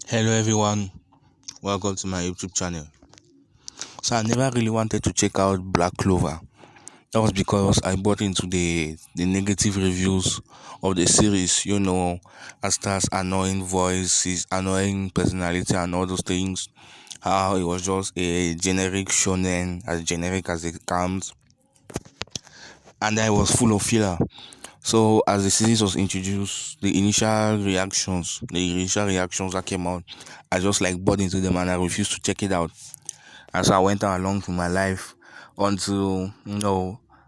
Hello everyone, welcome to my YouTube channel. So I never really wanted to check out Black Clover. That was because I bought into the negative reviews of the series, Asta's annoying voice, his annoying personality and all those things. How it was just a generic shonen, as generic as it comes, and that it was full of filler. So as the series was introduced, the initial reactions that came out, I just like bought into them and I refused to check it out. And so I went on along to my life until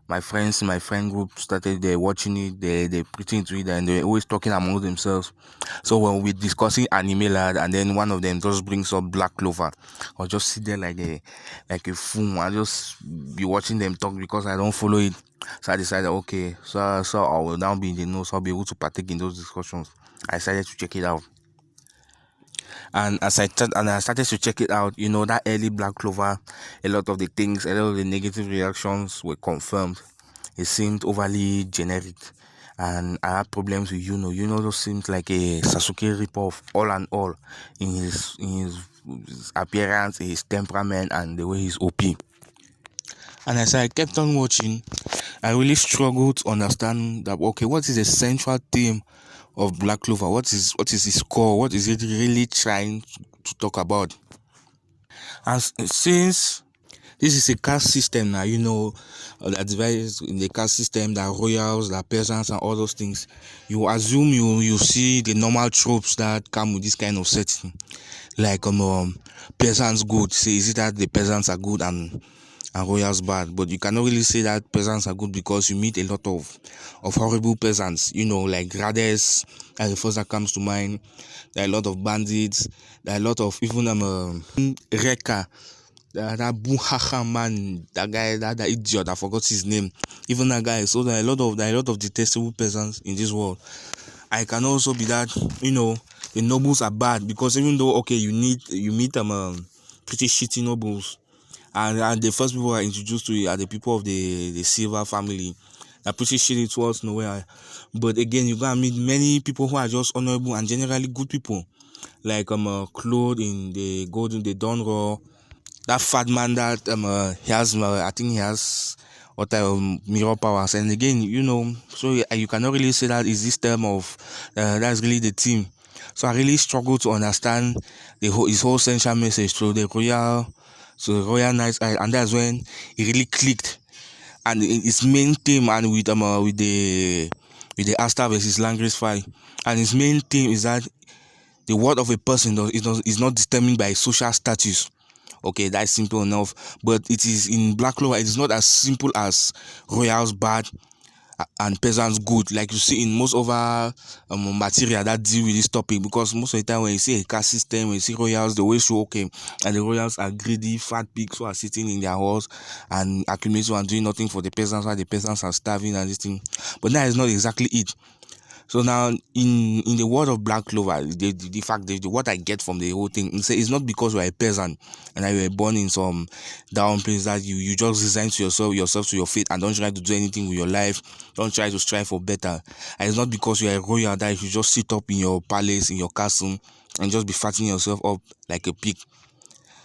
my friends in my friend group started watching it, they pretty into it, and they're always talking among themselves. So when we're discussing anime lad, and then one of them just brings up Black Clover, I'll just sit there like a fool. I just be watching them talk because I don't follow it. So I decided, okay, so I will now be in the know, so I'll be able to partake in those discussions. I decided to check it out. And I started to check it out, that early Black Clover, a lot of the negative reactions were confirmed. It seemed overly generic, and I had problems with just seemed like a Sasuke ripoff, all and all, in his appearance, his temperament, and the way he's OP. And as I kept on watching, I really struggled to understand that, okay, what is the central theme of Black Clover? What is its core? What is it really trying to talk about? And since this is a caste system now, that divides in the caste system, that royals, that peasants, and all those things, you assume you see the normal tropes that come with this kind of setting, like peasants good. Say, is it that the peasants are good and royals bad? But you cannot really say that peasants are good because you meet a lot of horrible peasants, like Rades, as the first that comes to mind. There are a lot of bandits. There are a lot of even Reka, that Buhaha man, that guy, that idiot, I forgot his name. Even that guy. So there are a lot of detestable peasants in this world. I can also be that, the nobles are bad because even though, okay, you meet pretty shitty nobles, and the first people who are introduced to it are the people of the Silver family. They're pretty shitty towards nowhere. But again, you gotta meet many people who are just honorable and generally good people, like Claude in the Dawn Raw. That fat man that he has, I think he has what type of mirror powers. And again, so you cannot really say that is this term of that's really the team. So I really struggle to understand his whole central message to the Royal Knights, and that's when it really clicked. And its main theme, and with the Asta versus Langris fight, and its main theme is that the worth of a person is not determined by social status. Okay, that's simple enough. But it is in Black Clover, it is not as simple as royals bad and peasants good, like you see in most other material that deal with this topic. Because most of the time when you see a caste system, when you see royals, they always show, okay, and the royals are greedy fat pigs who are sitting in their halls and accumulating and doing nothing for the peasants, while the peasants are starving and this thing. But that is not exactly it. So now, in the world of Black Clover, the fact that what I get from the whole thing, it's not because you're a peasant and that you were born in some down place that you just resign to yourself to your fate and don't try to do anything with your life, don't try to strive for better. And it's not because you're a royal that you should just sit up in your palace, in your castle, and just be fattening yourself up like a pig.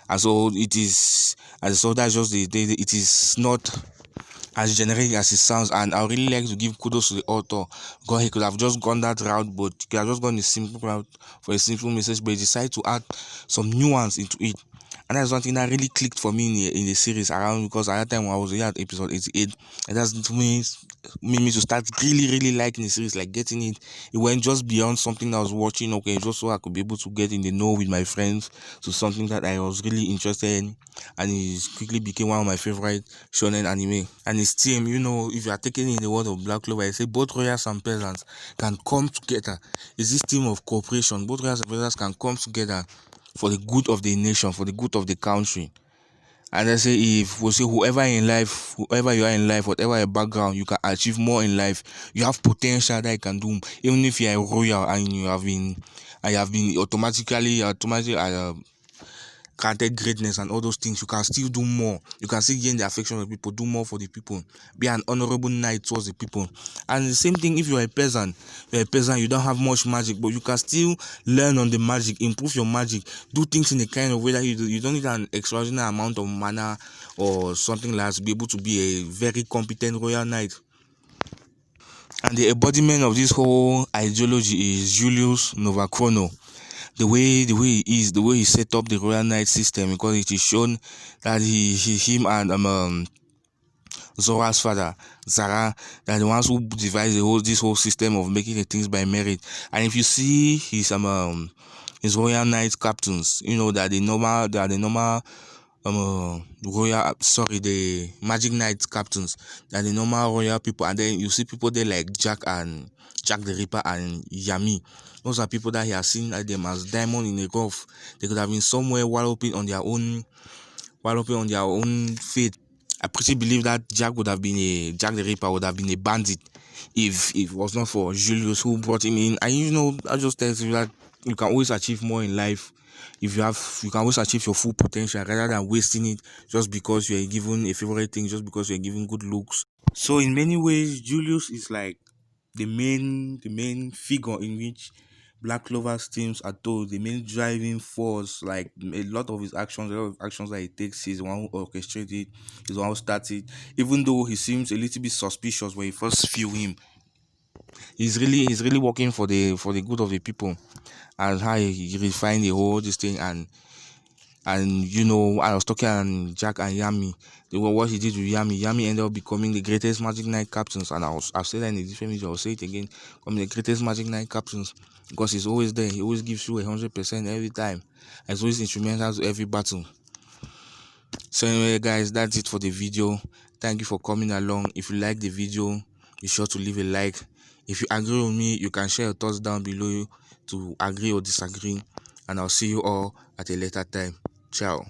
And so it is, and so that's just it is not as generic as it sounds, and I really like to give kudos to the author. God, he could have just gone that route, but he could have just gone the simple route for a simple message, but he decided to add some nuance into it. And that's one thing that really clicked for me in the series around, because at that time when I was at episode 88, and that's made me to start really liking the series, like getting it. It went just beyond something I was watching, okay, just so I could be able to get in the know with my friends, to something that I was really interested in, and it quickly became one of my favorite shonen anime. And its theme, if you are taking in the world of Black Clover, I say both royals and peasants can come together. It's this theme of cooperation. Both royals and peasants can come together for the good of the nation, for the good of the country. And I say, if we say whoever you are in life, whatever your background, you can achieve more in life. You have potential that you can do. Even if you are a royal and you have been automatically granted greatness and all those things, you can still do more. You can still gain the affection of people, do more for the people, be an honorable knight towards the people. And the same thing if you're a peasant. You don't have much magic, but you can still learn on the magic, improve your magic, do things in a kind of way that you don't need an extraordinary amount of mana or something like that to be able to be a very competent royal knight. And the embodiment of this whole ideology is Julius Novachrono. The way he is, the way he set up the royal knight system, because it is shown that him and Zora's father, Zara, they're the ones who devised this whole system of making the things by merit. And if you see his royal knight captains, you know that the normal the magic knight captains, that the normal royal people, and then you see people there like Jack the Ripper and Yami. Those are people that he has seen at them as diamond in the rough. They could have been somewhere walloping on their own fate. I pretty believe that Jack the Ripper would have been a bandit if it was not for Julius who brought him in. And you know, I just tell you that you can always achieve more in life if you can always achieve your full potential rather than wasting it just because you are given a favorite thing, just because you are given good looks. So in many ways, Julius is like the main figure in which Black Clover's teams are told, the main driving force. Like a lot of actions that he takes, he's the one who orchestrates it, he's the one who starts it. Even though he seems a little bit suspicious when you first feel him, he's really working for the good of the people, and how he refined the whole this thing. And you know, I was talking on Jack and Yami. What he did with Yami ended up becoming the greatest Magic Knight captains. And I've said that in a different video, I'll say it again, becoming the greatest Magic Knight captains, because he's always there. He always gives you 100% every time. And he's always instrumental to every battle. So anyway, guys, that's it for the video. Thank you for coming along. If you like the video, be sure to leave a like. If you agree with me, you can share your thoughts down below to agree or disagree. And I'll see you all at a later time. Ciao.